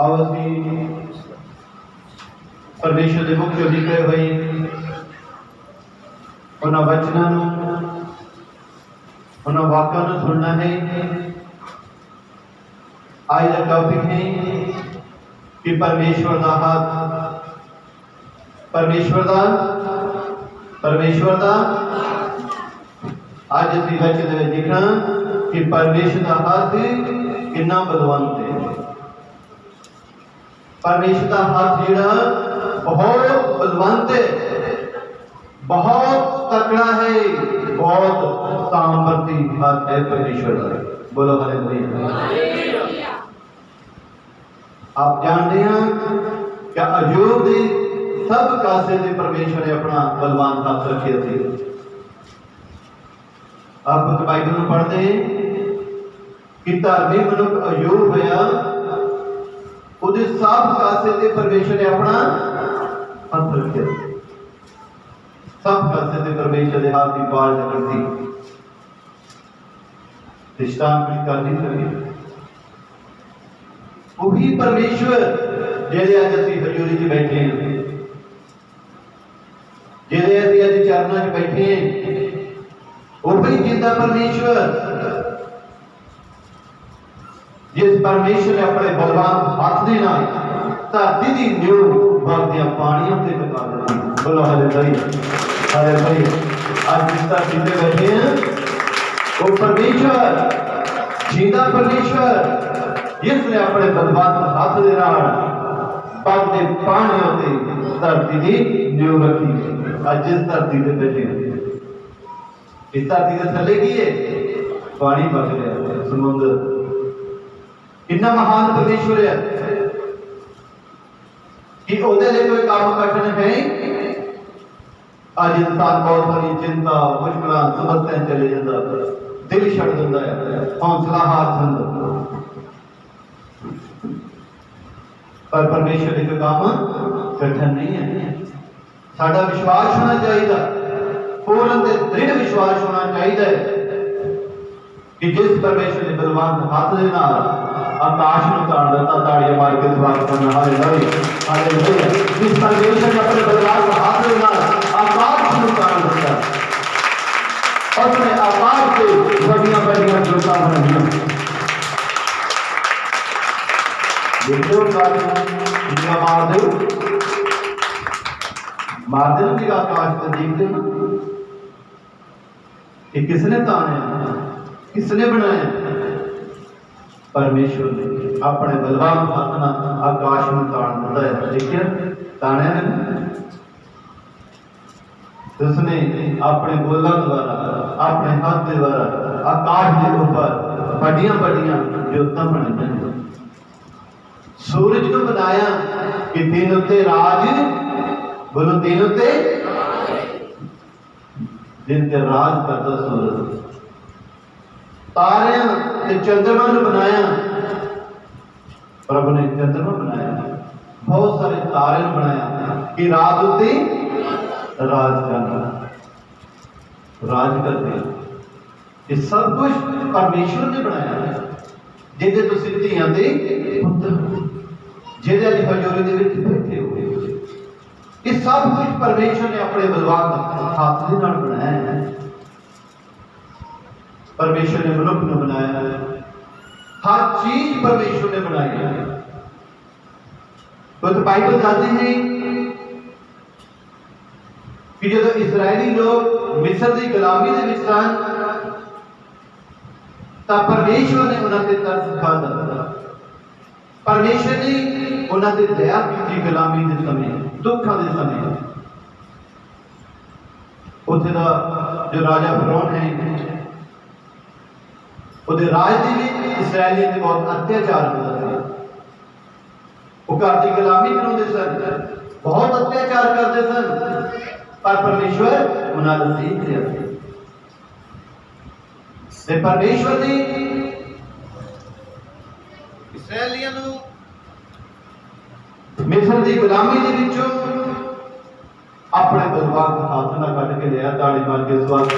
आओ असी परमेश्वर के मुख चो निकले हुए उन्होंने वचनों उन्होंने वाक्यों को सुनना है। आज का टॉपिक है कि परमेश्वर का हाथ, परमेश्वर का आज असी वचन में देखना कि परमेश्वर का हाथ कितना बलवंत है। परमेश्वर का हाथ जीड़ा बहुत बलवंत है, बहुत तकड़ा है, बहुत सामर्थी हाथ है परमेश्वर का। बोलो हालेलुया। आप जानते हैं क्या अय्यूब ने सब कासे से परमेश्वर ने अपना बलवान हाथ रखे थे। आप बाइबल में पढ़ते हैं कि धार्मिक मनुष्य अय्यूब होया उसे सब कासे से परमेश्वर ने अपना हाथ रखे। सब कासे से परमेश्वर ने हाथ की बाढ़ कर दी। दृष्टांत कुछ कर नहीं सके। वही परमेश्वर जेदे आज असी हजूरी च बैठे हैं, जेदे असी आज चरणों च बैठे हैं, वही जिंदा परमेश्वर जिस परमेश्वर ने अपने बलवान हाथ दे नाल धरती दी नींव भरदियां पानियों से बचा दी। बोलो हालेलुया, हालेलुया। आज जिस धरती पे बैठे हैं वो परमेश्वर, जिंदा परमेश्वर जिसने अपने बलवान हाथ दे नाल भरदे पानियों से धरती दी नींव रखी। आज जिस धरती पे बैठे हैं इस धरती के थले की है पानी बग रहा है, समुद्र। इतना महान परमेश्वर है कि ओदे लिए कोई काम कठिन है। आज इंसान बहुत सारी चिंता मुश्किल समस्याएं चले जाता, दिल छड़ दिंदा है, हौसला हार जाता, पर परमेश्वर के काम कठिन नहीं है। साडा विश्वास होना चाहिए, पूर्ण ते दृढ़ विश्वास होना चाहिए कि जिस परमेश्वर ने बलवान हाथ दे नाल आकाश में उतार देता। ताड़ियां मार के स्वागत करना। Hallelujah, hallelujah. जिस परमेश्वर ने अपने बलवान हाथ दे नाल आकाश में उतार देता, अपने आकाश से बड़ियां बड़ियां जोता बनाइयां। देखो दुनिया मार दे भी आकाश से देखते ना कि किसने ताने, किसने बनाया? परमेश्वर ने अपने बलवान हाथ ना आकाश में तान दिता है। देखिए ताने ने उसने अपने बोलों द्वारा, अपने हाथ के द्वारा आकाश के ऊपर बड़ियां बड़ियां ज्योतां बनाई। सूरज को बनाया कि दिन उत्ते राज, बोलो दिन उत्ते दिन ते राज करता सूरज। तारियां ते चंद्रमा ने बनाया, प्रभु ने चंद्रमा बनाया, बहुत सारे तारे बनाया कि रात उत्ते राज करते। ये सब कुछ परमेश्वर ने बनाया है। जिहदे तुसीं धीआं दे पुत्तर, जिहदे अज हजूरी दे विच बैठे हो, ये सब कुछ परमेश्वर ने अपने बलवान हाथ दे नाल बनाया है। परमेश्वर ने मनुष्य को बनाया है, हर चीज परमेश्वर ने बनाई है। तो बाइबल कहते हैं कि जो इस्राएली लोग मिस्र की गुलामी के विच सन तां परमेश्वर ने उन्होंने तरस खादा। परमेश्वर ने उन्होंने दया की गुलामी के समय, दुखों के समय। उत्थे दा जो राजा फिरौन है उहदे राज दे विच इस्राएलियों ते बहुत अत्याचार होता है। वो घर की गुलामी कराते सन, बहुत अत्याचार करते सन, पर परमेश्वर उन्होंने सीख लिया। परमेश्वर ने इस्राएलियों को मिस्र की गुलामी के विचों अपने बलवान हाथ ना कट के लिया। ताड़ी मार के स्वागत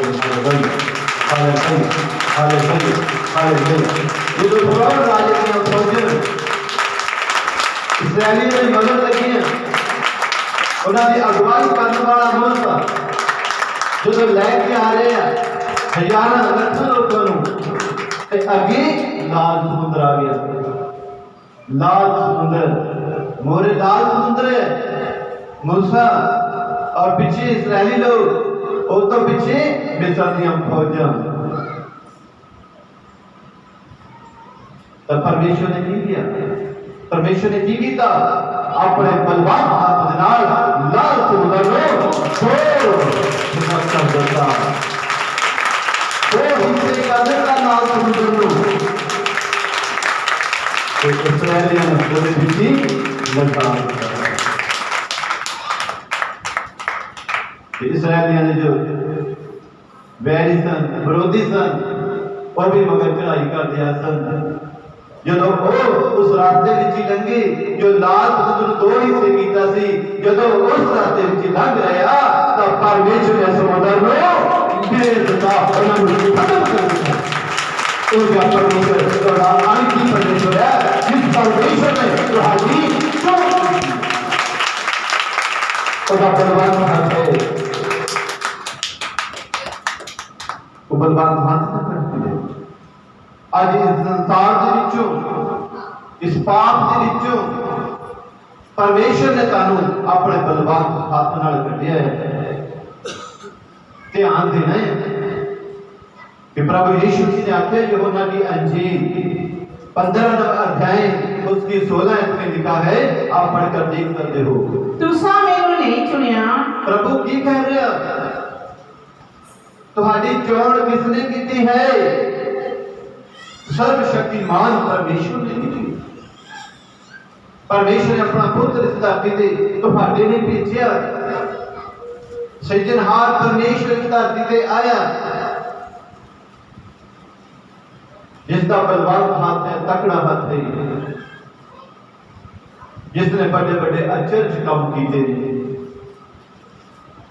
हालेलुया। जो फिरौन राजे दी फौज इसराइलियों के मगर लगी उन्होंने अगवाई करने वाला मूसा जो लैके आ रहे हैं हजारों लाखों लोगों ते अगे लाल समुद्र आ गया। लाल समुद्र मोरे लाल समुद्र है मूसा और पीछे इसराइली लोग और तो पीछे मिस्र दी फौजा। तो परमेश्वर ने की किया? परमेश्वर ने की किया? अपने बलवान हाथ दे नाल लाल समुद्र को कर देता। वो हिस्से का देता लाल समुद्र को इसराइलियों ने पूरे पीछे लगा दिया। इसराइलियों ने जो वैरी सन विरोधी सन वो भी मगर चढ़ाई कर दिया सन। जो उस रास्ते विच लंघे जो लाल समुद्र दो हिस्से कीता सी जदों उस रास्ते विच लंघ रहा तो परमेश्वर ने समुद्र को बेदता खत्म कर दिया। तो क्या परमेश्वर थोड़ा आखिरी परमेश्वर है जिस परमेश्वर ने तुम्हारी खुदा बलवान हाथ है वो बलवान हाथ से करती है। आज इस संसार के विचों इस पाप के विचों परमेश्वर ने तानू अपने बलवान हाथ नाल कढ़िया है। ध्यान देना है कि प्रभु यीशु मसीह ने आख्या यूहन्ना की अंजील 15 अध्याय उसकी 16 में लिखा है आप पढ़कर देख सकते हो। तुसा मैनू नहीं चुनिया। प्रभु की कह रहे हैं? तुम्हारी चोण किसने की है? सर्वशक्तिमान परमेश्वर ने की। परमेश्वर ने अपना पुत्र इस धरती ते तुम्हारे ने भेजा। सृजनहार परमेश्वर इस धरती ते आया जिसका बलवान हाथ है तकड़ा हाथ है जिसने बड़े बड़े आश्चर्य काम किए।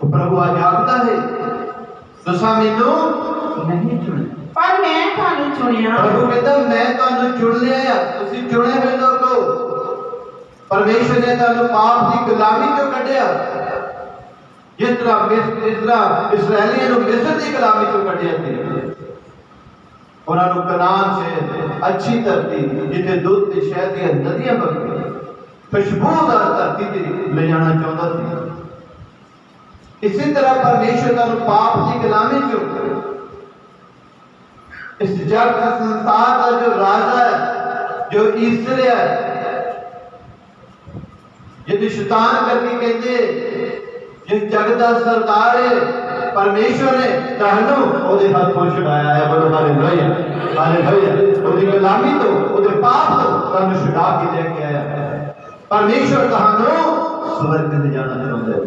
तो प्रभु आज आखदा है तुसा मैनू नहीं चुने पर मैं थानू चुनिया। प्रभु कहता मैं थानू चुन लिया। तुसी चुने हुए लोगो परमेश्वर ने थानू पाप की गुलामी चों कढ़िया। जिस तरह इसराइलियों ने मिस्र की गुलामी चों कढ़िया सी उन्होंने कनान से अच्छी धरती जिथे दूध ते शहद दी नदियां बगदियां खुशबूदार धरती ते ले जाना चाहता सी। इसी तरह परमेश्वर थानू पाप की गुलामी चों इस जग का संसार का जो राजा है जो ईश्वर है जिसे शैतान करके कहते जिस जग का सरदार है परमेश्वर ने तानू ओदे हाथों छुड़ाया है। बोलो हालेलुया हालेलुया। ओदी गुलामी तो ओदे पाप तो तानू छुड़ा के लेके आया। परमेश्वर तानू स्वर्ग ले जाना चाहता है।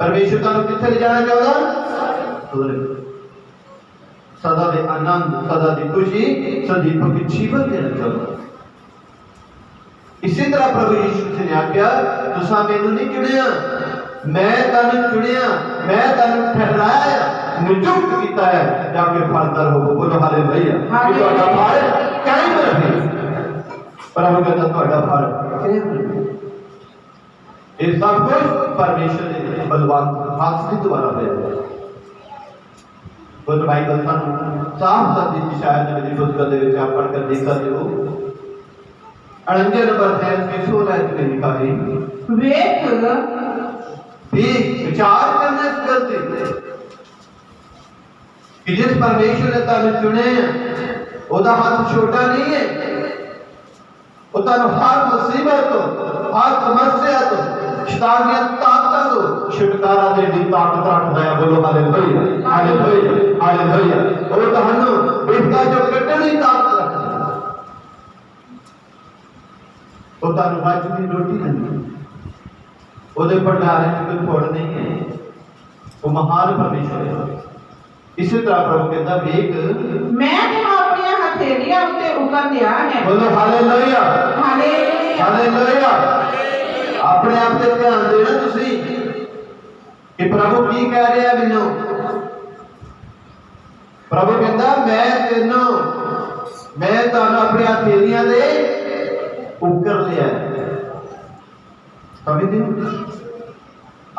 परमेश्वर तानू किथे ले जाना चाहता? स्वर्ग। सदा दे आनंद सदा दी खुशी सदी पक्की जीवन देना चाहता। इसी तरह प्रभु यीशु ने आख्या तुसा मैनू नहीं चुनिया मैं तानू चुनिया मैं तानू ठहराया नियुक्त कीता है जाके फलदार हो। बोलो हालेलुया। कि ਤੁਹਾਡਾ फल कायम रहे। प्रभु कहता ਤੁਹਾਡਾ फल कायम रहे। ये सब कुछ परमेश्वर ने बलवान हाथ से द्वारा दिया। वो तो बाइबल सानू साफ साफ दी शायद मेरी पुस्तक दे विच आप पढ़कर देख सकते हो। 49 नंबर अध्याय के 16 में लिखा है वेख भी विचार करना इस गलती कि जिस परमेश्वर ने तानू चुने ओदा हाथ छोटा नहीं है। वो तानू हर मुसीबत तो हर समस्या तो शैतान की ताकत तो छुटकारा देने की ताकत रखता है। बोलो हालेलुया हालेलुया हालेलुया। और तानू बिपता जो कटने की ताकत रखता है। वो तानू राज की रोटी नहीं ओदे भंडारे में कोई थोड़ नहीं है। वो महान परमेश्वर है। इसी तरह प्रभु कहता वेख मैं तेनू अपनी हथेलियां उत्ते उकर दिया है। बोलो हालेलुया हालेलुया हालेलुया। अपने आप से ध्यान देना तुसी कि प्रभु की कह रहा है मैनू। प्रभु कहता मैं तेनू मैं तानू अपनी हथेलियां दे उकर लिया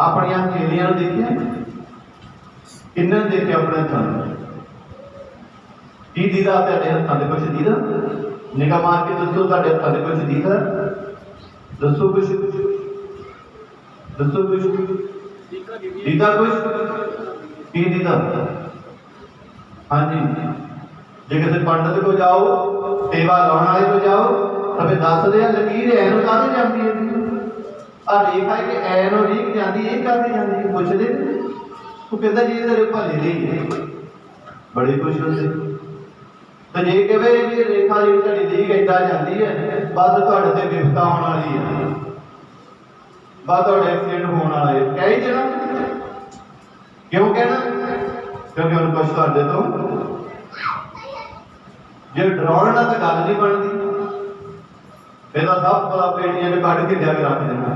अपनियां हथेलियां देखिया किन्ना देखे अपने हथां की दीदा तेरे हथां दे कुछ दीदा निगाह मार के दसो तेरे हथां दे कुछ दीदा दसो कुछ दीदा कुछ की दीदा हाँ जी जे किसी पंडित को जाओ सेवा लाने वाले को जाओ तो फिर दस दे लकीर एनो काहदी जाती है आ रेखा कि एनो रीख जाती ये काहदी जाती है पुछदे वो कहता जी तेरे भले नहीं बड़े खुश होते तो जे कहे जी रेखा जी तेरी रीख इदा जाती है बस तुहाडे ते विपता आने वाली है बस तुहाडे एक्सीडेंट होने वाला है कह ही देना क्यों कहना क्योंकि उन्हें कुछ कर दे तो जो डराने ना तो गल नहीं बनती फिर सब पता पेटियां ने कट के लिया रख देना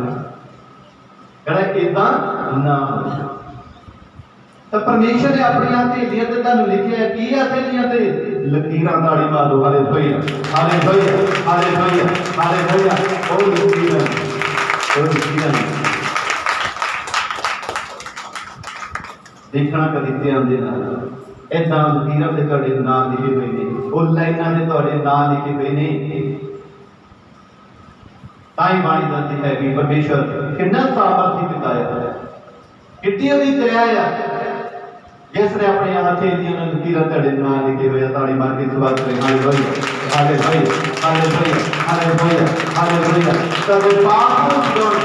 कहना इदा ना तो परमेश्वर ने अपनी हथेलियां ते तुहानू लिखिया की हथेलियां ते लकीरां ताड़ी मारो हालेलुया हालेलुया हालेलुया हालेलुया ओ लकीरां देखना कभी ध्यान देना इदा लकीरां ते तुहाडे नाम लिखे हुए ने उस लाइनां ते तुहाडे नाम लिखे हुए ने ताई बाणी दसदी है कि परमेश्वर कितना सामर्थी बिताया कितनी ओदी दया है जिसने अपनी हथेलियां ने लकीरां तुहाडे नाम लिखे हुए ताड़ी मार के स्वागत करें hallelujah hallelujah hallelujah hallelujah hallelujah तब पाप को छोड़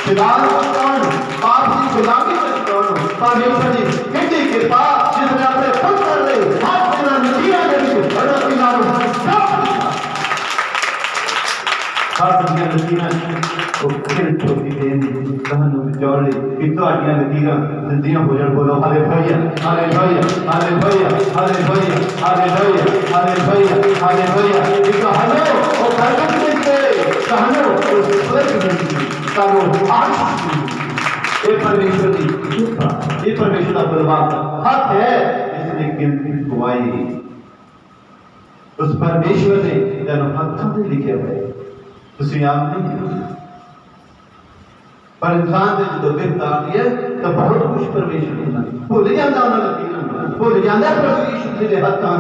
खुदान को छोड़ पाप की गुलामी से छोड़ परमेश्वर जी कितनी कृपा जिसने अपने पुत्र ने हाथ में लकीरां दे दी बड़ा किनारो हर दुनिया लकीरां को फिर छोटी देन कहानू जोड़ ली कि तुहाडियां लकीरां जिंदियां हो जाण बोलो hallelujah hallelujah hallelujah hallelujah hallelujah hallelujah hallelujah कि कहानू ओ बरकत मिलते कहानू ओ स्वर्ग मिलते कहानू आशीष ये परमेश्वर की कृपा ये परमेश्वर का बलवान हाथ है इसने गिनती गवाई उस परमेश्वर ने तेनों हाथों में लिखे हुए तुसी आप नहीं पर इंसान ने जो बिपता आती है तो बहुत कुछ परमेश्वर होता है भूल जाता उन्हें लकीरां भूल जाता प्रभु यीशु के हाथों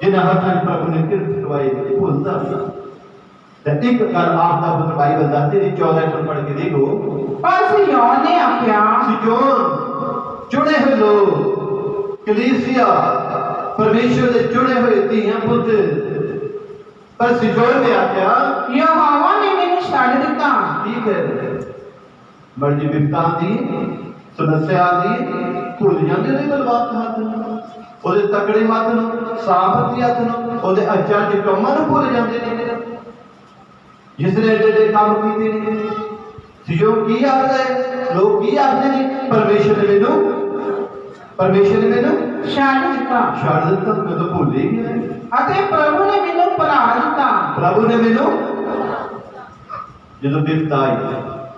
जिन्हें हाथों प्रभु ने कृपा करवाई भूलता तो एक गल आप दा पुत्र बाइबल दसदी है 14 पद पढ़ के देखो पर सियोन ने आख्या सियोन चुने हुए लोग कलीसिया परमेश्वर के चुने हुए धीयां पुत्र पर सियोन ने आख्या यहोवा ने मैनू छड्ड दिता ठीक है मर्जी विपता दी समस्या दी भूल जाते ने बलवान हाथ ओदे तकड़े हाथ नूं सामर्थी हाथ नूं ओदे अचानक कमां नूं भूल जाते ने जिसने एडे काम कीते ने सियोन की आखदा है लोग की आखदे ने परमेश्वर ने मैनू छड्ड दिता मैं तो भूल ही गया अते प्रभु ने मैनू भुला दिता प्रभु ने मैनू जो विपता आई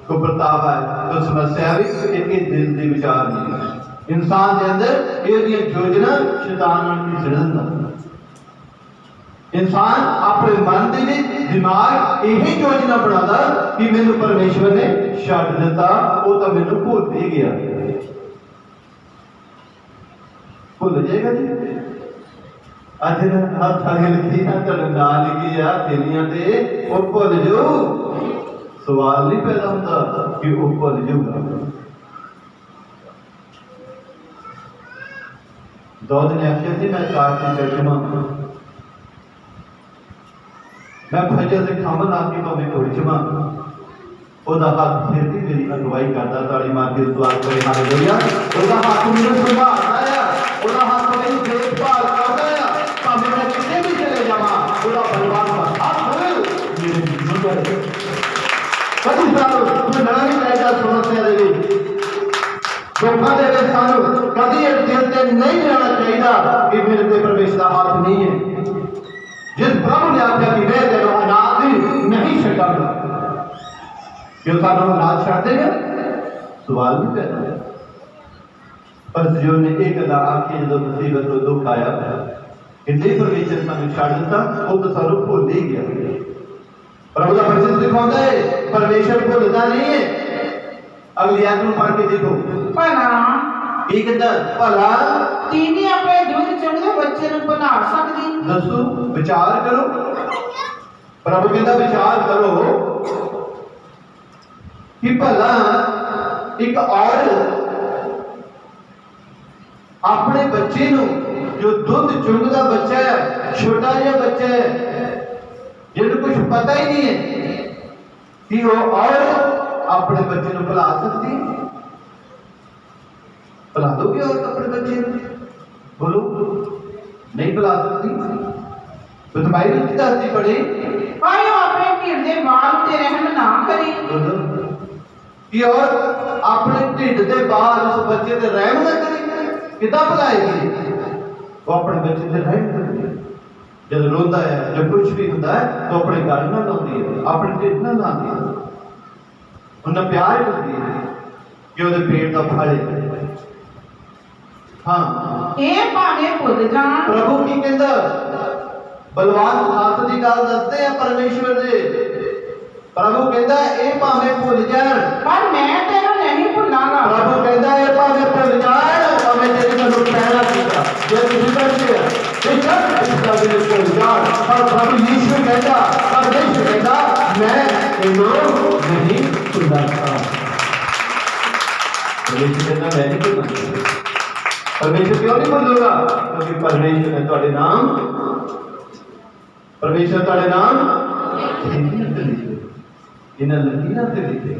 को प्रताप आए तो समस्या भी एक दिल के विचार नहीं इंसान के अंदर ये योजना शैतान की सिड़दा इंसान अपने मन के दिमाग यही योजना बनाता कि मैनू परमेश्वर ने छड्ड दिता वो तो मैनू भूल ही गया भूल जाएगा जी अज हाथ लकीरां तुहाडे नाल लिखी आ थैलियां ते वो भुल जाओ सवाल नहीं पैदा होता कि वो भुल जाऊगा दाऊद ने आख्या जी मैं काश की चर्चमा मैं फजर से खंभ ला के भावें घोड़ी चमा ओदा हाथ फिर भी मेरी अगवाई करता ताड़ी मार के सवाल करे हालेलुया ओदा हाथ मैनू संभालदा है ओदा हाथ मेरी देखभाल करदा है भावें मैं किते भी चले जावां ओदा बलवान हाथ मेरे जीवन दे कभी सानू ना नहीं चाहिए समस्या दे विच दुखा दे विच सानू कभी इस दिल ते नहीं जाना चाहिए कि मेरे ते परमेश्वर का हाथ नहीं है जिस प्रभु ने आख्या कि मैं तेरे अनाथ नहीं छड्डांगा क्यों सानू अनाथ छड्ड देगा सवाल नहीं पैदा पर जो ने एक गल आखी जो मुसीबत और दुख आया कि नहीं परमेश्वर सानू छड्ड दिता वो तो सानू भुल ही गया प्रभु का वचन दिखाता है परमेश्वर भुलता नहीं है अगली आयत में पढ़ के देखो ਭਲਾ की कहता भला ਤੀਵੀਂ ਆਪਣੇ ਦੁੱਧ ਚੁੰਘਦੇ ਬੱਚੇ ਨੂੰ ਭੁਲਾ ਸਕਦੀ? दसो विचार करो प्रभु कहता विचार करो कि भला एक औरत अपने बच्चे नु जो दुध चुंगदा बच्चा है छोटा जिहा बच्चा है जिन्हें कुछ पता ही नहीं है कि वो औरत अपने बच्चे नु भुला सकती है? भुला दोगे औरत अपने बच्चे नु? बोलो नहीं भुला सकती। तो बाइबल की दसदी पढ़े ਪਰ ਉਹ ਆਪਣੇ ਢਿੱਡ ਦੇ ਵਾਲ ਤੇ ਰਹਿਮ ਨਾ ਕਰੀ। कि और अपने ढिड के बाहर उस बच्चे ते रहम ना करे किदा भुलाएगी? वो अपने बच्चे ते रहम करती है। जब रोंदा है जब कुछ भी होता है तो अपने गल ना लाती है अपने ढिड ना लाती है उन्हें प्यार करती है कि ਉਹਦੇ पेट का फल है। हाँ ਇਹ ਭਾਵੇਂ ਭੁੱਲ ਜਾਣ प्रभु की कहता बलवान हाथ की गल दसते हैं परमेश्वर दे। प्रभु कहता ये भावें भुल जान ਪਰ ਮੈਂ ਤੈਨੂੰ ਨਹੀਂ ਭੁੱਲਾਂਗਾ। प्रभु कहता है भावें भुल जान भावें तेरे को कहना सीखा ये तुझे करते हैं बेशक इसका दिल भुल जान। पर प्रभु यीशु कहता परमेश्वर कहता मैं इन्हों नहीं भुलाता। परमेश्वर कहता मैं नहीं भुलाता। परमेश्वर क्यों नहीं भूलूंगा? क्योंकि परमेश्वर ने ਤੁਹਾਡੇ नाम परमेश्वर ਤੁਹਾਡੇ नाम इन्हें लकीरां ते लिखे।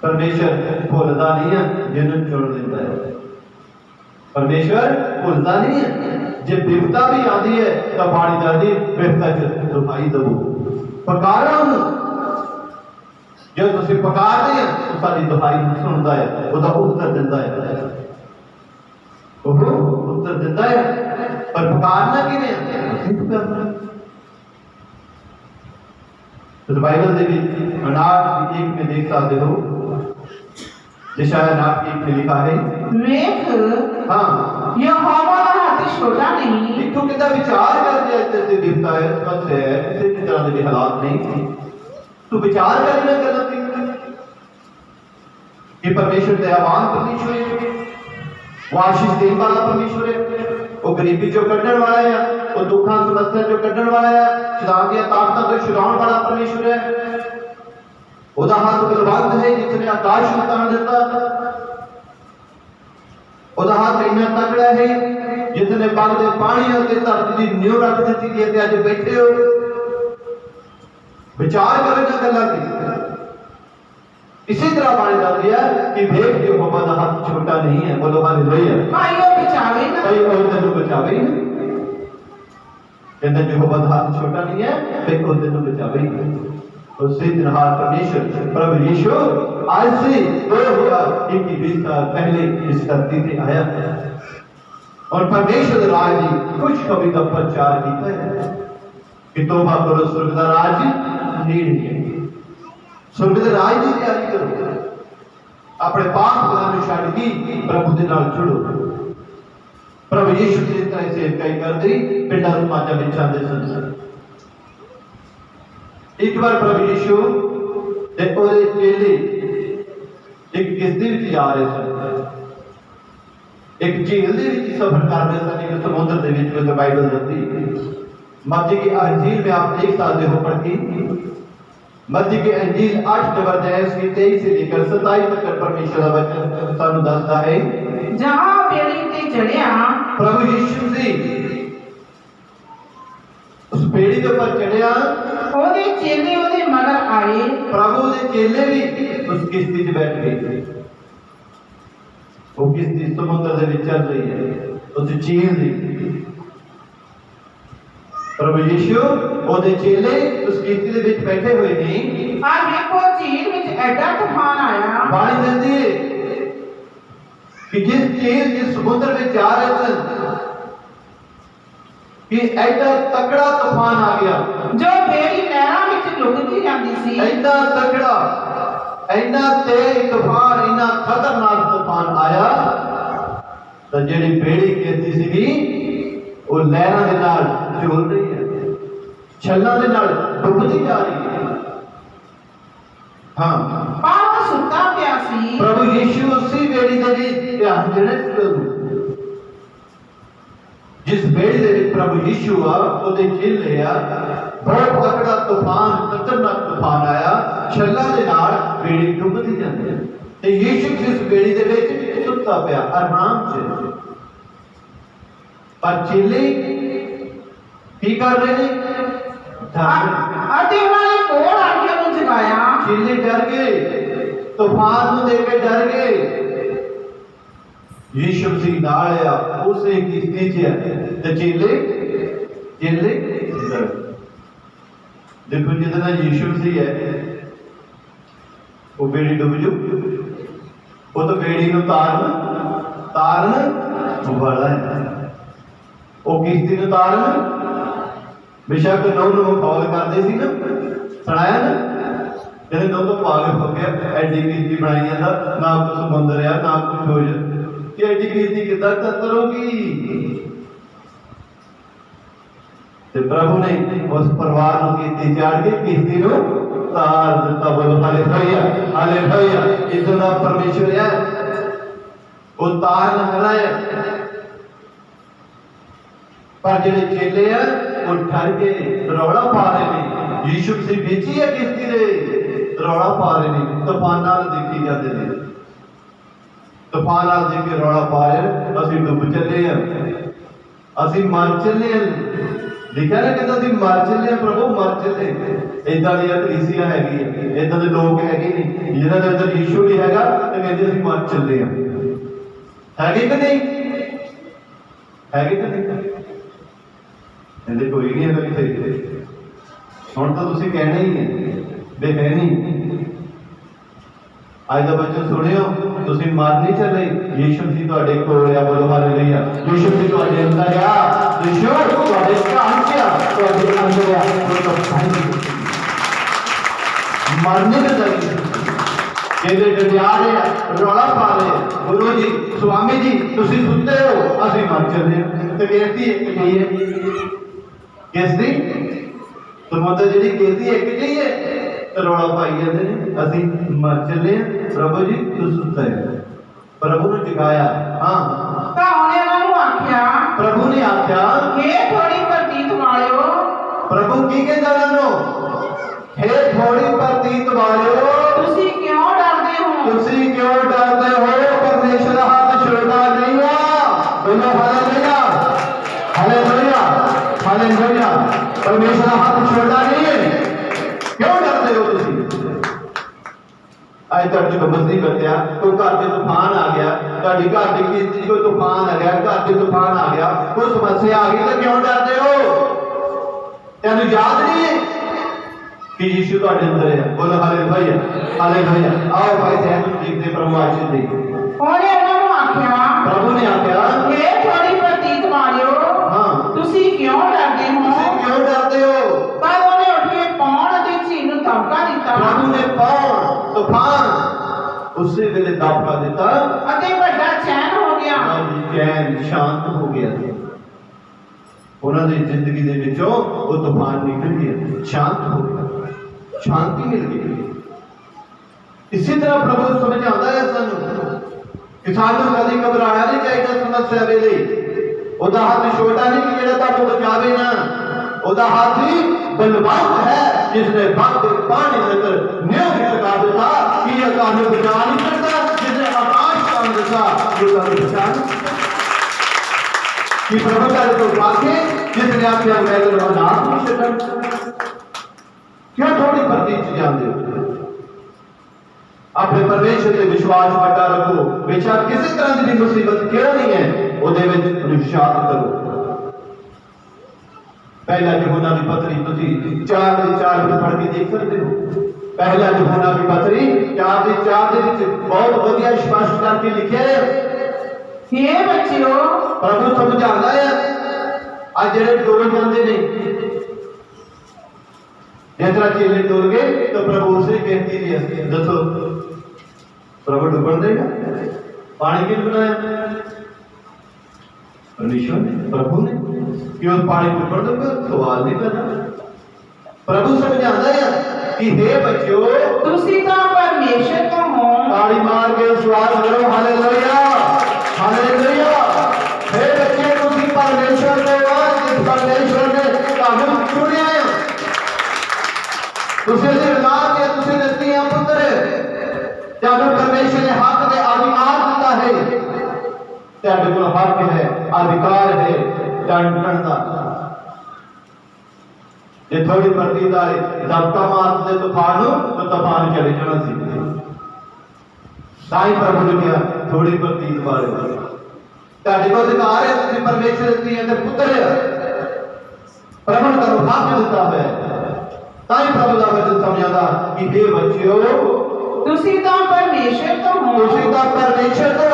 परमेश्वर भुलदा नहीं है जिन्हों चुन लेता है। परमेश्वर भुलदा नहीं है। जब विपता भी आती है तो पानी दादी विपता च दुहाई दवो पकारा जो तुम पकारते हैं तो सारी दुहाई सुनता है उसका उत्तर दिता है उत्तर दिता है। पर पुकारना किने तो बाइबल दे नाट एक में देख सकते हो यशायाह नाट एक में लिखा है ਵੇਖ हाँ ਯਹੋਵਾ ਦਾ ਹੱਥ ਛੋਟਾ नहीं देखो कितना विचार कर दिया जैसे दिखता है स्वस्थ है किसी भी तरह के हालात नहीं तो विचार करना गलत है कि परमेश्वर दयावान परमेश्वर है वो आशीष देने वाला परमेश्वर है वो गरीबी जो कढ़ने वाला है वो दुखा समस्या जो कढ़ने वाला है शैतान की ताकत को छुड़ाने वाला परमेश्वर है। उसका हाथ बलवंत है जिसने आकाश को तान देता। उसका हाथ इतना तगड़ा है जिसने बगदे पानी और धरती की नींव रख दी थी अज बैठे हो विचार करना गल्लां की। इसी तरह बाणी जाती है कि देख यहोवा दा हाथ छोटा नहीं है। बोलो हालेलुया। ਭਾਈ ਉਹ ਬਚਾਵੇ ਨਾ भाई और तेनू बचावे ही कहते यहोवा दा हाथ छोटा नहीं है फिर वो तेनू बचावे ही। उसी दिन हाथ परमेश्वर प्रभु यीशु आज से 2021 साल पहले इस धरती पे आया और परमेश्वर राज की खुशखबरी का प्रचार किया है कि तौबा करो स्वर्ग दा राज नेड़े है। स्वर्ग दे राज की तैयारी करो अपने पाप गुनाह छड़ के प्रभु के नाल जुड़ो। प्रभु यीशु की तरह से कई कर दी पिंडा समाजा में आते सन। एक बार प्रभु यीशु ते ओदे चेले एक किश्ती विच जा रहे सन। एक झील दे विच सफर कर रहे सन एक समुद्र दे विच में बाइबल दसदी। मत्ती की अंजील में आप देख सकते हो पढ़ के मत्ती की अंजील 8 अध्याय से 23 से लेकर 27 तक परमेश्वर का वचन सानू दसदा है। जहां बेड़ी ते चढ़िया प्रभु यीशु जी उस बेड़ी के ऊपर चढ़िया ਉਹਦੇ ਚੇਲੇ ਉਹਦੇ ਮਗਰ ਆਏ। प्रभु के चेले भी उस किश्ती च बैठ गए। वो किश्ती समुद्र दे विच चल रही है उस झील दी। प्रभु यीशु ਉਹਦੇ चेले उस किश्ती दे विच बैठे हुए ने। ਆ ਵੇਖੋ ਝੀਲ ਵਿੱਚ ਐਡਾ ਤੂਫਾਨ ਆਇਆ बाणी दसदी है कि जिस झील जिस समुद्र में जा रहे थे कि ऐसा तगड़ा तूफान आ गया ਜੋ ਬੇੜੀ ਨਹਿਰਾਂ ਵਿੱਚ ਲੁਕਦੀ ਜਾਂਦੀ ਸੀ। ऐसा तगड़ा ऐना तेज तूफान इना खतरनाक तूफान आया तो जेडी बेड़ी कहती सी वो लहरां दे नाल झूल रही है छल्लां दे नाल डुबदी जा रही है। हाँ ਪਰ ਉਹ ਸੁੱਤਾ ਪਿਆ यीशु उसी बेड़ी दे विच ध्यान देना जिस बेड़ी दे विच प्रभु यीशु आ ओदे चेले आ बहुत तगड़ा तूफान खतरनाक तूफान आया छल्ला दे नाल बेड़ी डुबदी जांदी है ते यीशु जिस बेड़ी दे विच सुत्ता पिया आराम च पर चेले की कर रहे ने ਅਤੇ ਉਹਨਾਂ ਨੇ ਕੋਲ ਆ ਕੇ ਉਹਨੂੰ ਜਗਾਇਆ चेले डर गए तूफान ਨੂੰ देख के डर गए यीशु मसीह नाल आ उसे किश्ती च है ते चेले देखो जितना यीशु मसीह है वो बेड़ी डुब जू वो तो बेड़ी ਨੂੰ ਤਾਰਨ ਵਾਲਾ है वो किश्ती ਨੂੰ ਤਾਰਨ बेशक नौ फॉल करते सी ना सुनाया ना जब नौ तो पागल हो गया एडी किश्ती बनाई जाता ना कुछ समुद्र है ना कुछ हो कि एडी किश्ती कितना करोगी प्रभु ने उस परिवार को किश्ती चाड़ के किश्ती को तार दिता बोलो हालेलुया इतना परमेश्वर है वो तार लगा है पर जेडे चेले है वो डर के रौला पा रहे हैं यीशु मसीह बेची है किश्ती दे रौला पा रहे हैं तूफान नाल देखी जाते हैं तूफान नाल देख के रौला पा रहे असि डुब चले हैं असि मर चले हैं लिखा ना कहता असि मर चले हैं प्रभु मर चले इदां दी कलीसिया हैगी इदां दे लोग हैगे ने जिन्हां दे अंदर यीशु भी हैगा ते कहंदे असि मर चले हैं हैगे कि नहीं हैगे कि नहीं कहते कोई नहीं है कितने हम तो तुम कहना ही है बे है नहीं अज का बच्चों सुनियो तुम मर नहीं चले यीशु मसीह तुहाडे कोल आ बोलो हालेलुया यीशु मसीह तुहाडे अंदर आ यीशु तुहाडे घान च आ तुहाडे अंदर आ मरने के चाहिए कहते डरिया रहे रौला पा रहे गुरु जी स्वामी जी तुम सुते हो असं मर चले तो कहती एक नहीं है किसदी समुद्र जी कहती एक जी है रौला पाई जाते हैं असं मर चले प्रभु जी तू सुता है प्रभु ने जगाया हाँ प्रभु ने आख्या थोड़ी प्रतीत वालियो प्रभु की कहता नो हे थोड़ी प्रतीत वालियो तुसी क्यों डरते हो परमेश्वर हाथ छोड़ता नहीं हुआ बोलो हालेलुया हालेलुया हालेलुया परमेश्वर हाथ छोड़ता नहीं है क्यों डरते हो तुम आज तक तो बस नहीं बतिया कोई घर से तूफान आ गया घर की किस्ती कोई तूफान आ गया घर से तूफान आ गया कोई समस्या आ गई तो क्यों डरते हो तेन याद नहीं है कि यीशु ਤੁਹਾਡੇ ਅੰਦਰ है बोलो हालेलुया हालेलुया आओ भाई सहन देखते प्रभु आशीष दे ਉਹਨੇ ਉਹਨਾਂ ਨੂੰ ਆਖਿਆ प्रभु ने आख्या हे थोड़ी प्रतीत वालियो हाँ ਤੁਸੀਂ क्यों डरते हो पर ਉਹਨੇ ਉੱਠ ਕੇ ਪੌਣ ਅਤੇ ਝੀਲ ਨੂੰ ਧਮਕਾ ਦਿੱਤਾ प्रभु ने पौन तूफान उसी वेले दबका दिता ਅਤੇ ਵੱਡਾ ਚੈਨ ਹੋ ਗਿਆ चैन शांत हो गया उन्होंने जिंदगी दे विचों वो तूफान निकल गया शांत हो गया शांति मिल गई इसी तरह प्रभु समझाता है सानू कि सानू कभी घबराना नहीं चाहिए समस्या वेले ओदा हाथ छोटा नहीं कि जेड़ा तुहानू बचावे ना ओदा हाथ ही बलवंत है जिसने भक्त पानी लेकर न्यू लगा दिया कि यह तुहानू बचा नहीं सकता जिसने आकाश काम दिया जो तुहानू बचा नहीं कि प्रभु का तो वाक्य जिसने आख्या मैं नाथ नहीं छड्डण क्या थोड़ी प्रतीत जानते हो अपने परमेश्वर से विश्वास बटा रखो बेशक किसी तरह की मुसीबत क्यों नहीं है ਉਹਦੇ ਵਿੱਚ ਵਿਸ਼ਵਾਸ ਕਰੋ पहला यूहन्ना की पत्री ਤੁਸੀਂ 4 ਦੇ 4 ਵਿੱਚ ਪੜ੍ਹ ਕੇ ਦੇਖ ਸਕਦੇ ਹੋ पहला यूहन्ना की पत्री 4 ਦੇ 4 ਦੇ ਵਿੱਚ ਬਹੁਤ ਵਧੀਆ ਸਪਸ਼ਟ ਕਰਕੇ ਲਿਖਿਆ ਹੈ हे बच्चों प्रभु समझाता है आज ਜਿਹੜੇ ਡੋਲ ਜਾਂਦੇ ਨੇ जिस तरह चेले डोल गए तो प्रभु से कहती है दसो प्रभु डूबन देगा पानी किन बनाया परमेश्वर ने प्रभु ने कि उस पानी डूबन देगा सवाल नहीं करना प्रभु समझाता है कि हे बच्चों ਤੁਸੀਂ ਤਾਂ ਪਰਮੇਸ਼ਰ ਤੋਂ ਹੋ। ताड़ी मार के स्वाद करो हालेलुया हालेलुया। हे बच्चे तुसी परमेश्वर दे हो जिस परमेश्वर ने ਤੁਹਾਨੂੰ ਚੁਣਿਆ ਹੈ। ਤੁਸੀਂ ਦੀ ਔਲਾਦ ਹੈ ਤੁਸੀਂ ਨਸਲੀ ਆ ਪੁੱਤਰ ਤੁਹਾਨੂੰ ਪਰਮੇਸ਼ਰ ਨੇ ਹੱਕ ਤੇ ਅਧਿਕਾਰ ਦਿੱਤਾ ਹੈ। ਤੁਹਾਡੇ ਕੋਲ ਹੱਕ ਹੈ ਅਧਿਕਾਰ ਹੈ ਡੰਡਣ ਦਾ। ਜੇ ਥੋੜੀ ਮਰਜ਼ੀ ਦਾ ਦਬਕਾ ਮਾਰਦੇ ਤੂਫਾਨ ਨੂੰ ਤਾਂ ਤੂਫਾਨ ਚਲੇ ਜਾਣਾ ਸੀ। ਤਾਂ ਹੀ ਪ੍ਰਭੂ ਨੇ ਕਿਹਾ ਥੋੜੀ ਮਰਜ਼ੀ ਵਾਲੇ ਤੁਹਾਡੇ ਕੋਲ ਅਧਿਕਾਰ ਹੈ ਤੁਸੀਂ ਪਰਮੇਸ਼ਰ ਦੀ ਅੰਦਰ ਪੁੱਤਰ ਪ੍ਰਭੂ ਦਾ ਹੱਕ ਦਿੱਤਾ ਹੈ। ਤਾਂ ਹੀ ਪ੍ਰਭੂ ਦਾ ਵਚਨ ਸਮਝਾਦਾ ਕਿ हे ਬੱਚਿਓ ਤੁਸੀਂ ਤਾਂ ਪਰਮੇਸ਼ਰ ਤੋਂ ਹੋ। ਤੁਸੀਂ ਤਾਂ ਪਰਮੇਸ਼ਰ ਤੋਂ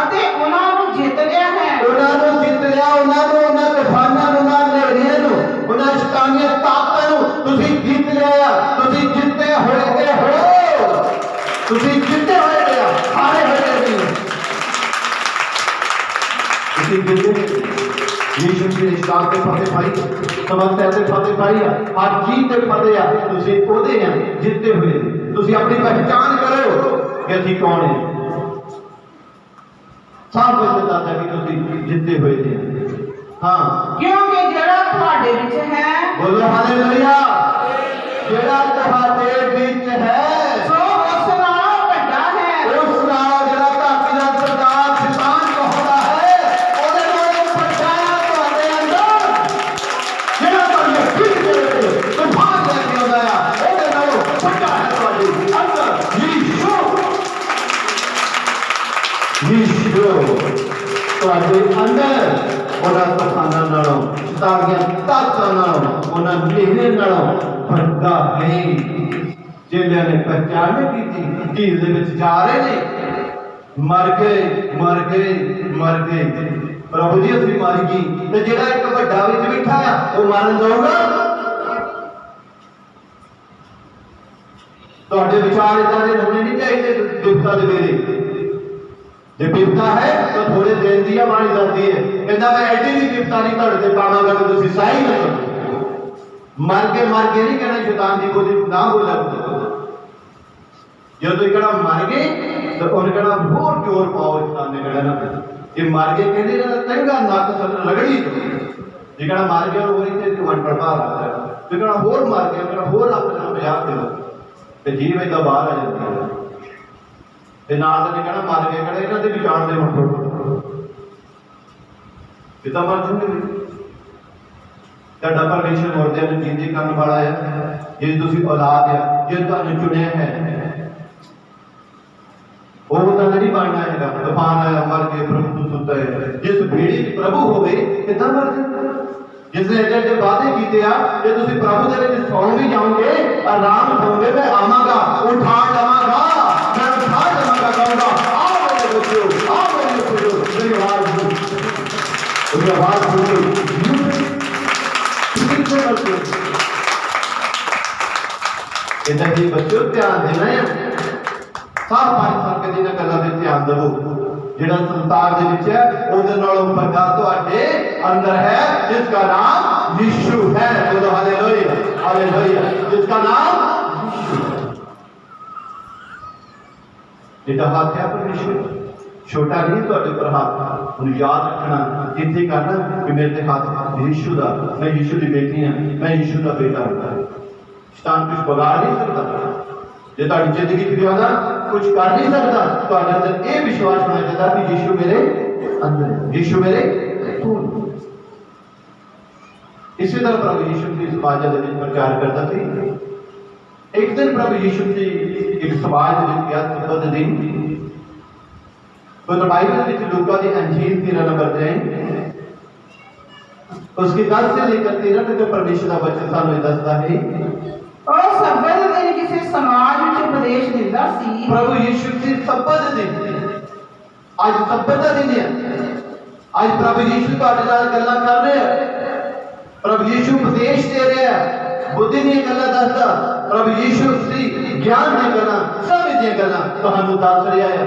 ਅਤੇ ਉਹਨਾਂ ਨੂੰ ਜਿੱਤ ਲਿਆ ਹੈ। ਉਹਨਾਂ ਨੂੰ ਜਿੱਤ ਲਿਆ ਉਹਨਾਂ ਤੂਫਾਨਾਂ ਨੂੰ ਉਹਨਾਂ ਹਨੇਰੀਆਂ ਨੂੰ ਉਹਨਾਂ ਸ਼ੈਤਾਨੀਆਂ ਤਾਕਤਾਂ ਨੂੰ ਤੁਸੀਂ ਜਿੱਤ ਲਿਆ। ਤੁਸੀਂ ਜਿੱਤੇ ਹੋਏ ਹੋ। ਤੁਸੀਂ ਜਿੱਤੇ ਹੋਏ ਹੋ ਹਾਰੇ ਹੋਏ ਨਹੀਂ ਤੁਸੀਂ ਜਿੱਤੇ ਯੀਸ਼ੂ ਦੀ ਇਸ਼ਤਾਰ ਤੇ ਫਤਿਹ ਪਾਈ ਸਮਝਦੇ ਤੇ ਫਤਿਹ ਪਾਈ ਹਰ ਚੀਜ਼ ਤੇ ਫਤਿਹ ਆ। ਤੁਸੀਂ ਉਹਦੇ ਆ ਜਿੱਤੇ ਹੋਏ। ਤੁਸੀਂ ਆਪਣੀ ਪਹਿਚਾਨ ਕਰੋ ਕਿ ਅਸੀਂ ਕੌਣ ਹੈ। ਸਭ ਕੁਝ ਦੱਸਦਾ ਕਿ ਤੁਸੀਂ ਜਿੱਤੇ ਹੋਏ ਨੇ। ਹਾਂ ਕਿਉਂਕਿ ਜਿਹੜਾ ਤੁਹਾਡੇ ਵਿੱਚ ਹੈ ਬੋਲੋ ਹਾਲੇਲੂਇਆ ਜਿਹੜਾ ਤੁਹਾਡੇ ਵਿੱਚ ਹੈ ਸੋ ਉਸ ਨਾਲੋਂ ਵੱਡਾ ਹੈ। ਉਸ ਨਾਲ ਜਿਹੜਾ ਧਰਤੀ ਦਾ ਸਰਦਾਰ ਸ਼ੈਤਾਨ ਕਹਦਾ ਹੈ ਉਹਦੇ ਨਾਲੋਂ ਵੱਡਾ ਤੁਹਾਡੇ ਅੰਦਰ ਜਿਹੜਾ ਤੁਹਾਨੂੰ ਫਿੱਟ ਕਰੇ ਤੂਫਾਨ ਲੈ ਕੇ ਆਉਂਦਾ ਆ ਉਹਦੇ ਨਾਲੋਂ ਵੱਡਾ ਹੈ ਤੁਹਾਡੇ ਅੰਦਰ ਯੀਸ਼ੂ ਤੁਹਾਡੇ ਅੰਦਰ ਉਹਨਾਂ ਤੂਫਾਨਾਂ ਨਾਲੋਂ ਸ਼ੈਤਾਨੀਆਂ ਤਾਕਤਾਂ ਨਾਲੋਂ ਉਹਨਾਂ ਹਨੇਰੇ ਨਾਲੋਂ ਵੱਡਾ ਹੈ। ਜਿਹੜਿਆਂ ਨੇ ਪਹਿਚਾਣ ਕੀਤੀ ਝੀਲ ਦੇ ਵਿੱਚ ਜਾ ਰਹੇ ਨੇ ਮਰ ਗਏ ਪ੍ਰਭੂ ਜੀ ਅਸੀਂ ਮਰ ਗਈ ਤੇ ਜਿਹੜਾ ਇੱਕ ਵੱਡਾ ਵਿੱਚ ਬੈਠਾ ਆ ਉਹ ਮਰਨ ਦਊਗਾ। ਤੁਹਾਡੇ ਵਿਚਾਰ ਇਦਾਂ ਦੇ ਹੋਣੇ ਨਹੀਂ ਚਾਹੀਦੇ ਬਿਪਤਾ ਦੇ ਵੇਲੇ। ਜੇ ਬਿਪਤਾ ਹੈ ਤਾਂ ਥੋੜੇ ਦਿਨ ਦੀ ਬਾਣੀ ਦੱਸਦੀ ਹੈ ਕਹਿੰਦਾ ਮੈਂ ਐਡੀ ਵੀ ਬਿਪਤਾ ਨਹੀਂ ਤੁਹਾਡੇ ਤੇ ਪਾਵਾਂਗਾ ਕਿ ਤੁਸੀਂ ਸਹੀ ਨਾ ਕਰੋ। ਮਰ ਕੇ ਨਹੀਂ ਕਹਿਣਾ ਸ਼ੈਤਾਨ ਦੀ ਬੋਲੀ ਨਾ ਬੋਲਿਆ। ਜਦੋਂ ਕਹਿਣਾ ਮਰ ਗਏ ਤਾਂ ਉਹਨੇ ਕਹਿਣਾ ਹੋਰ ਜ਼ੋਰ ਪਾਓ। ਸ਼ੈਤਾਨ ਨੇ ਕਹਿਣਾ ਇਹ ਮਰ ਗਏ ਕਹਿੰਦੇ ਨਾ ਤੰਗਾ ਨੱਕ ਸੱਟ ਰਗੜੀ ਜੇ ਕਹਿਣਾ ਮਰ ਗਿਆ ਉਹ ਇੱਥੇ ਤੁਹਾਡੇ ਪੜਪਾ ਲੱਗਦਾ ਤੇ ਕਹਿਣਾ ਹੋਰ ਮਰ ਗਿਆ ਕਹਿਣਾ ਹੋਰ ਆਪਣਾ ਮਜ਼ਾਕ ਕਰੋ ਤੇ ਜੀਵ ਇਹਦਾ ਬਾਹਰ ਆ ਜਾਂਦੀ ਹੈ। ਤੇ ਨਾਲ ਤੇ ਕਹਿਣਾ ਮਰ ਗਏ ਕਹਿੰਦੇ ਇਹਨਾਂ ਦੇ ਵੀ ਜਾਣ ਦੇ ਹੁਣ ਕਿਦਾਂ ਮਰ ਜੂਗੇ। ਤੁਹਾਡਾ ਪਰਮੇਸ਼ਰ ਮੁਰਦਿਆਂ ਨੂੰ ਜਿੰਦੇ ਕਰਨ ਵਾਲਾ ਹੈ। ਜੇ ਤੁਸੀਂ ਔਲਾਦ ਆ ਜੇ ਤੁਹਾਨੂੰ ਚੁਣਿਆ ਹੈ ਉਹ ਤਾਂ ਨਹੀਂ ਬਣਨਾ ਹੈਗਾ। ਤੂਫਾਨ ਆਇਆ ਮਰ ਕੇ ਪ੍ਰਭੂ ਸੁੱਤਾ ਹੈ। ਜਿਸ ਬੇੜੀ ਵਿੱਚ ਪ੍ਰਭੂ ਹੋਵੇ ਕਿੱਦਾਂ ਮਰ ਜਾਏ। ਜਿਸ ਨੇ ਐਡੇ ਵਾਅਦੇ ਕੀਤੇ ਆ ਜੇ ਤੁਸੀਂ ਪ੍ਰਭੂ ਦੇ ਵਿੱਚ ਸੌਂ ਵੀ ਜਾਓਗੇ ਆਰਾਮ ਹੋਵੇ ਮੈਂ ਆਵਾਂਗਾ ਉਠਾ ਲਵਾਂਗਾ ਮੈਂ ਉਠਾ ਲਵਾਂਗਾ ਕਹੂੰਗਾ ਆਓ ਮੇਰੇ ਬੱਚਿਓ ਆਓ ਮੇਰੇ ਬੱਚਿਓ ਮੇਰੀ ਆਵਾਜ਼ ਸੁਣੋ ਉਹਦੀ ਆਵਾਜ਼ ਸੁਣੋ ਇਹਦਾ ਹੀ ਬੱਚਿਓ ਧਿਆਨ ਦੇਣਾ ਹੈ। ਸਭ ਪੰਜ ਕੇ ਦੀਆਂ ਗੱਲਾਂ ਤੇ ਧਿਆਨ ਦਿਓ। ਜਿਹੜਾ ਸੰਸਾਰ ਦੇ ਵਿੱਚ ਹੈ ਉਹਦੇ ਨਾਲੋਂ ਵੱਡਾ ਤੁਹਾਡੇ ਅੰਦਰ ਹੈ ਜਿਸ ਦਾ ਨਾਮ ਯੀਸ਼ੂ ਹੈ। ਬੋਲੋ ਹਾਲੇਲੂਇਆ ਹਾਲੇਲੂਇਆ ਜਿਸ ਦਾ ਨਾਮ ਜਿਹਦਾ ਹੱਥ ਹੈ ਪਰਮੇਸ਼ਰ ਛੋਟਾ ਨਹੀਂ ਤੁਹਾਡੇ ਉੱਪਰ ਹੱਥ। ਉਹਨੂੰ ਯਾਦ ਰੱਖਣਾ ਇੱਥੇ ਕਰਨਾ ਕਿ ਮੇਰੇ ਤੇ ਹੱਥ ਯੀਸ਼ੂ ਦਾ ਮੈਂ ਯੀਸ਼ੂ ਦੀ ਬੇਟੀ ਹਾਂ ਮੈਂ ਯੀਸ਼ੂ ਦਾ ਬੇਟਾ ਹਾਂ। ਸ਼ੈਤਾਨ ਕੁਝ ਵਿਗਾੜ ਨਹੀਂ ਸਕਦਾ। ਜੇ ਤੁਹਾਡੀ ਜ਼ਿੰਦਗੀ ਚ ਜ਼ਿਆਦਾ ਕੁਝ ਕਰ ਨਹੀਂ ਸਕਦਾ ਤੁਹਾਡੇ ਅੰਦਰ ਇਹ ਵਿਸ਼ਵਾਸ ਹੋਣਾ ਚਾਹੀਦਾ ਕਿ ਯੀਸ਼ੂ ਮੇਰੇ ਅੰਦਰ ਹੈ ਯੀਸ਼ੂ ਮੇਰੇ ਕੋਲ। ਇਸੇ ਤਰ੍ਹਾਂ ਪ੍ਰਭੂ ਯੀਸ਼ੂ ਦੀ ਸਮਾਜ ਦੇ ਵਿੱਚ ਪ੍ਰਚਾਰ ਕਰਦਾ ਸੀ। ਇੱਕ ਦਿਨ ਪ੍ਰਭੂ ਯੀਸ਼ੂ ਦੀ ਇੱਕ ਸਮਾਜ ਦੇ ਵਿੱਚ ਗਿਆ ਸਬਤ ਦੇ ਦਿਨ तो बाइबल में लूका की अंजील 13 नंबर पे उसकी 10 से लेकर 13 तक परमेश्वर का वचन सानू दसदा है। और सब्बत दिन किसी समाज में उपदेश दिंदा सी। प्रभु यीशु की सब्बत दिन आज सब्बत का दिन है। आज प्रभु यीशु ਤੁਹਾਡੇ ਨਾਲ ਗੱਲਾਂ ਕਰ ਰਹੇ ਆ। प्रभु यीशु उपदेश दे रहे हैं बुद्धि दी गल्लां दसदा। प्रभु यीशु सी ज्ञान दी गल्लां समझ दी गल्लां ਤੁਹਾਨੂੰ ਦੱਸ ਰਿਹਾ ਹੈ।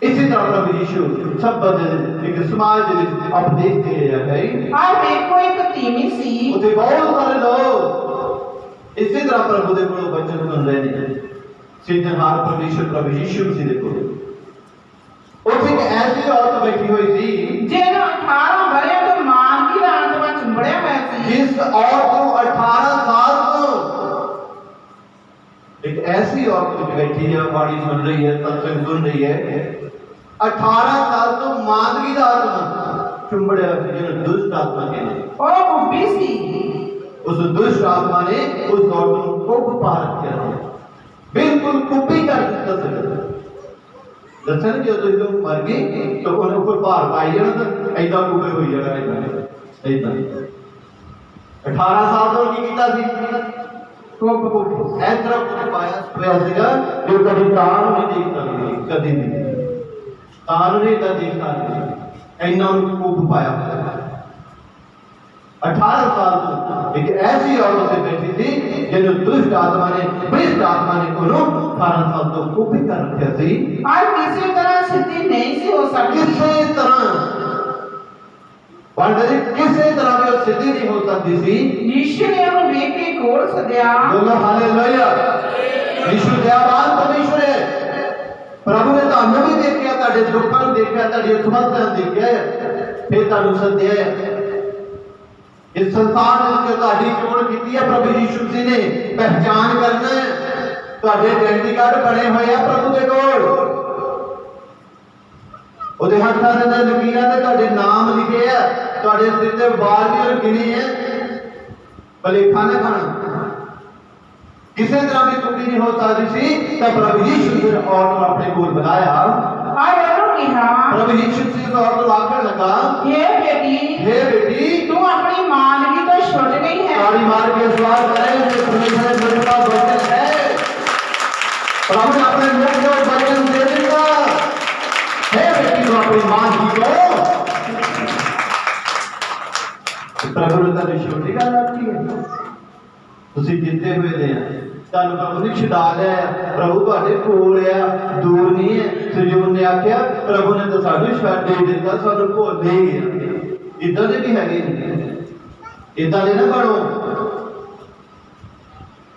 इसी तरह प्रभु यीशु सब्बत एक समाज दे विच उपदेश दे रहा है। और देखो एक धीमी सी उते बहुत सारे लोग तरह प्रभु के कोलों वचन सुन रहे हैं सिरजनहार परमेश्वर प्रभु यीशु मसीह के कोलों ਉੱਥੇ ਇੱਕ ਐਸੀ ਔਰਤ ਬੈਠੀ ਹੋਈ ਸੀ ਜਿਹਨੂੰ 18 ਵਰ੍ਹਿਆਂ ਤੋਂ ਮਾਨਗੀ ਦਾ ਆਤਮਾ ਚੁੰਬੜਿਆ ਹੋਇਆ ਸੀ। ਜਿਸ ਔਰਤ ਨੂੰ 18 ਸਾਲ ਤੋਂ एक ऐसी औरत बैठी है बाड़ी सुन रही है सत्संग सुन रही है 18 साल तो मादगी का आत्मा चुंबड़िया जिन्हें दुष्ट आत्मा कहते ਉਹ ਕੁੱਬੀ ਸੀ। उस दुष्ट आत्मा ने उस औरत को कुब पा रखा है बिल्कुल कुब्बी कर दिता सके दसन जो तो मर गई तो उन्हें ऊपर भार पाई जाना तो ऐसा कुबे हुई जाना ऐसा 18 साल तो की कीता सी कुब कुब ऐ तरफ कुछ पाया वैसेगा जो कभी तान नहीं देखता कभी भी तान नहीं था देखता ऐना कुब पाया 18 साल तो एक ऐसी औरत से बैठी थी जिन्हें दुष्ट आत्मा ने भ्रष्ट आत्मा ने को 18 साल तो कुब कर रखा थी और किसी तरह सिद्धि नहीं सी हो सकती। किसी तरह वांडरी किसी तरह भी सिद्धि नहीं हो सकती थी। यीशु ने उन्हें वेख के कोल सदया। बोलो हालेलुया। यीशु दयावान परमेश्वर है। प्रभु ने तानू भी देखा ताड़े दुखों को देखा ताड़ी समस्या देखा फिर तानू सदया है इस संसार में जो ताड़ी चोण की है प्रभु यीशु मसीह ने पहचान करना है ताड़े आइडेंटिटी कार्ड बने हुए हैं प्रभु के कोल ਉਹਦੇ ਹੱਥਾਂ ਦੇ ਨਾਲ ਲਕੀਰਾਂ ਤੇ ਤੁਹਾਡੇ ਨਾਮ ਲਿਖੇ ਆ ਤੁਹਾਡੇ ਸਿਰ ਤੇ ਵਾਲ ਵੀ ਗਿਣੇ ਆ ਭਲੇਖਾ ਨਾ ਖਾਣਾ ਕਿਸੇ ਤਰ੍ਹਾਂ ਦੀ ਕੁੱਤੀ ਨਹੀਂ ਹੋ ਸਕਦੀ ਸੀ ਤਾਂ ਪ੍ਰਭੂ ਯੀਸ਼ੂ ਨੇ ਔਰਤ ਨੂੰ ਆਪਣੇ ਕੋਲ ਬੁਲਾਇਆ और उन्होंने कहा प्रभु यीशु मसीह को औरत आकर लगा हे बेटी तू अपनी मानगी तो छूट गई है। ताड़ी मार के सवाल करे ये परमेश्वर ने मेरे पास वचन है प्रभु ने अपने मुख से वचन दे दिया हे बेटी तू अपनी मानगी को प्रभु ने तो छोटी गल आती है ਤੁਸੀਂ ਜਿੱਤੇ ਹੋਏ ਨੇ ਤੁਹਾਨੂੰ ਪ੍ਰਭੂ ਨੇ ਛਡਾ ਲਿਆ ਪ੍ਰਭੂ ਤੁਹਾਡੇ ਕੋਲ ਆ ਦੂਰ ਨਹੀਂ ਹੈ ਸਜੂਨ ਨੇ ਆਖਿਆ ਪ੍ਰਭੂ ਨੇ ਤਾਂ ਸਾਨੂੰ ਛੱਡ ਦੇ ਦਿੱਤਾ ਸਾਨੂੰ ਭੁੱਲ ਹੀ ਗਿਆ ਇਦਾਂ ਦੇ ਵੀ ਹੈਗੇ ਇਦਾਂ ਦੇ ਨਾ ਬਣੋ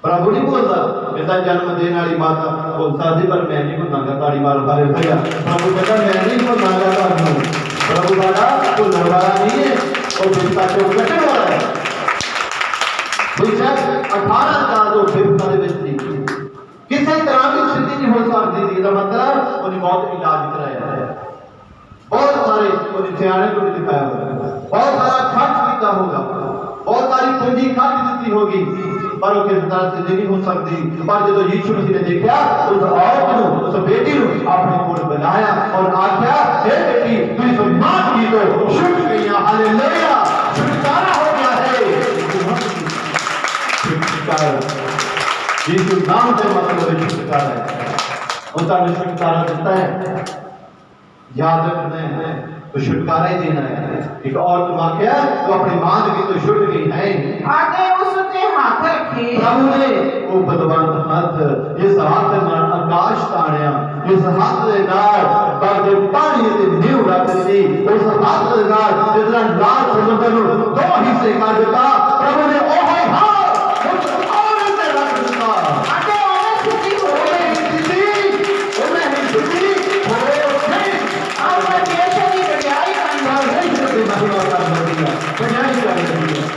ਪ੍ਰਭੂ ਨਹੀਂ ਬੋਲਦਾ ਇਹਦਾ ਜਨਮ ਦੇਣ ਵਾਲੀ ਮਾਤਾ ਭੁੱਲ ਸਕਦੀ ਪਰ ਮੈਂ ਨਹੀਂ ਭੁੱਲਾਂਗਾ ਤਾੜੀ ਮਾਰ ਬਾਰੇ ਭਈਆ ਪ੍ਰਭੂ ਕਹਿੰਦਾ ਮੈਂ ਨਹੀਂ ਭੁੱਲਾਂਗਾ ਤੁਹਾਨੂੰ ਪ੍ਰਭੂ ਵਾਲਾ ਭੁੱਲਣ ਵਾਲਾ ਨਹੀਂ ਹੈ ਉਹ ਬਿਸਤਾ ਚੋਂ ਕੱਟਣ ਵਾਲਾ ਹੈ बेशक 18 साल तो बिरता दे विच थी किसी तरह की सिद्धि नहीं हो सकती थी इसका मतलब उन्हें बहुत इलाज कराया है बहुत सारे उन्हें सियाने को भी दिखाया होगा बहुत सारा खर्च किया होगा बहुत सारी पूंजी खर्च दी होगी पर वो किसी तरह सिद्धि नहीं हो सकती पर जब यीशु मसीह ने देखा उस औरत को उस बेटी को अपने कोल बुलाया और आख्या हे बेटी तू इस मां की तो छूट गई है हालेलुया छुटकारा हो गया है यीशु नाम से मतलब छुटकारा है उनका छुटकारा देता है याद रखना है तो छुटकारा ही देना है एक और वाक्य तो अपनी मां की तो छूट गई है आगे उसने हाथ रखे प्रभु ने वो बलवंत हाथ इस हाथ नाल आकाश ताणिया इस हाथ दे नाल बड़े पानी ते नींव रख दी उस हाथ दे नाल जितना लाल समुद्र नु दो हिस्से कर दिता प्रभु ने ओह हाथ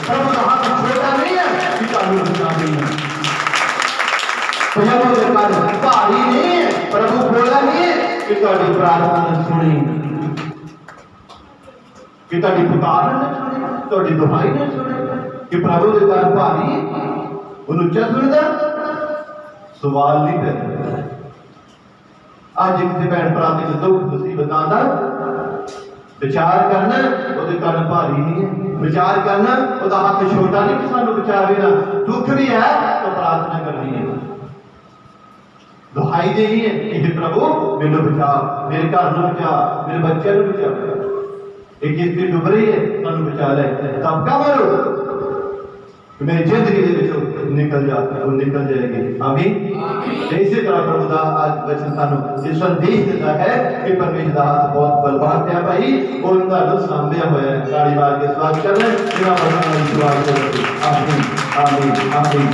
प्रभु का हाथ छोटा नहीं है कि कानून बना नहीं है प्रभु के कार्य भारी नहीं है प्रभु बोला नहीं है कि तुम्हारी प्रार्थना ने सुनी कि तुम्हारी पुकार ने सुनी तुम्हारी दुहाई ने सुनी कि प्रभु के कार्य भारी उन्हें उच्चा सुनता सवाल नहीं करता आज किसी भैन भरा के दुख मुसीबत आंदा विचार करना ਉਹਦੇ ਕਾਰਨ ਭਾਰੀ ਨਹੀਂ ਹੈ ਵਿਚਾਰ ਕਰਨਾ ਉਹਦਾ ਹੱਥ ਛੋਟਾ ਨਹੀਂ ਕਿ ਸਾਨੂੰ ਬਚਾਵੇ ਨਾ ਦੁੱਖ ਵੀ ਹੈ ਤਾਂ ਪ੍ਰਾਰਥਨਾ ਕਰਨੀ ਹੈ ਦੁਹਾਈ ਦੇਣੀ ਹੈ ਕਿ ਪ੍ਰਭੂ ਮੈਨੂੰ ਬਚਾ ਮੇਰੇ ਘਰ ਨੂੰ ਬਚਾ ਮੇਰੇ ਬੱਚਿਆਂ ਨੂੰ ਬਚਾ ਇਹ ਕਿਸੀ ਡੁੱਬ ਰਹੀ ਹੈ ਸਾਨੂੰ ਬਚਾ ਲੈ ਤਬ ਕਾ ਮਰੋ मेरी जिंदगी के विचों निकल जाती वो निकल जाएगी आमीन इसी तरह प्रभु का आज वचन सानू ये संदेश देता है कि परमेश्वर का हाथ बहुत बलवान है भाई और उनका रुख सामने होया है गाड़ी मार के स्वागत कर रहे हैं बिना वचन विश्वास करके आमीन आमीन आमीन